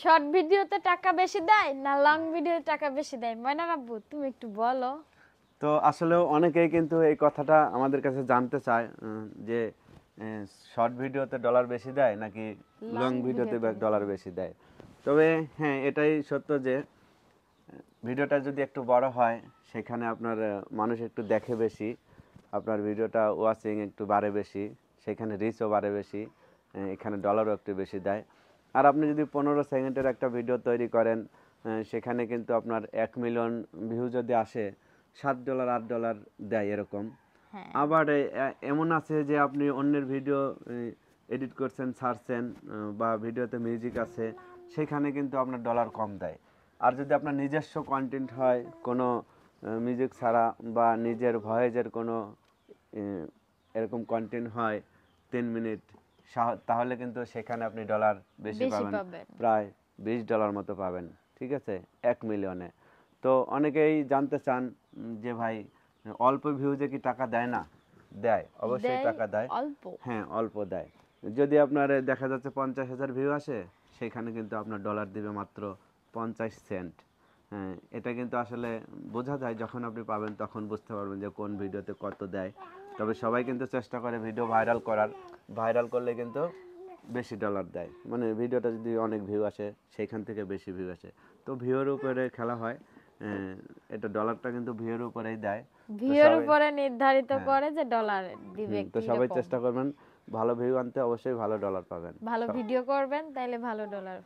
Short ভিডিওতে টাকা বেশি দেয় না লং ভিডিওতে টাকা বেশি দেয়? ময়না আব্বু তুমি একটু বলো। তো আসলেও অনেকেই কিন্তু এই কথাটা আমাদের কাছে জানতে চায় যে শর্ট ভিডিওতে ডলার বেশি দেয় নাকি লং ভিডিওতে ডলার বেশি দেয়। তবে হ্যাঁ, এটাই সত্য যে ভিডিওটা যদি একটু বড় হয় সেখানে আপনার মানুষ একটু দেখে বেশি, আপনার ভিডিওটা ওয়াচিং একটু বাড়ে বেশি, সেখানে রিচও বাড়ে বেশি, এখানে ডলারও একটু বেশি দেয়। আর আপনি যদি 15 সেকেন্ডের একটা ভিডিও তৈরি করেন, সেখানে কিন্তু আপনার 1 মিলিয়ন ভিউ যদি আসে, $7 $8 দেয় এরকম। হ্যাঁ আবার এমন আছে যে আপনি অন্যের ভিডিও এডিট করছেন, ছাড়ছেন, বা ভিডিওতে মিউজিক আছে, সেখানে কিন্তু আপনার ডলার কম দেয়। আর যদি আপনার নিজস্ব কন্টেন্ট হয়, কোনো মিউজিক ছাড়া বা নিজের ভয়েসের কোনো এরকম কন্টেন্ট হয় 3 মিনিট, তাহলে কিন্তু সেখানে আপনি ডলার বেশি বেশি পাবেন, পাবেন। প্রায় $20 মতো পাবেন। ঠিক আছে, 1 মিলিয়নে। তো অনেকেই জানতে চান যে ভাই অল্প ভিউজে কি টাকা দেয় না? দেয়, অবশ্যই দেয় টাকা দেয়। অল্প। হ্যাঁ, অল্প দেয়। যদি আপনার দেখা যাচ্ছে 50,000 ভিউ আসে, সেখানে কিন্তু আপনার ডলার দিবে মাত্র 50 সেন্ট। হ্যাঁ, এটা কিন্তু আসলে বোঝা যায়, যখন আপনি পাবেন তখন বুঝতে পারবেন যে কোন ভিডিওতে কত দেয়। তবে সবাই কিন্তু চেষ্টা করে ভিডিও ভাইরাল করার, ভাইরাল করলে কিন্তু বেশি ডলার দেয়, মানে ভিডিওটা যদি অনেক ভিউ আসে সেইখান থেকে বেশি ভিউ আসে। তো ভিউর উপরে খেলা হয়, এটা ডলারটা কিন্তু ভিউর উপরেই দেয়। তো ভিউর সবাই, উপরে নির্ধারিত হ্যাঁ, করে যে ডলার দিবে তো সবাই কিরকম। চেষ্টা করবেন ভালো ভিউ আনতে, অবশ্যই ভালো ডলার পাবেন। ভালো ভিডিও করবেন তাইলে ভালো ডলার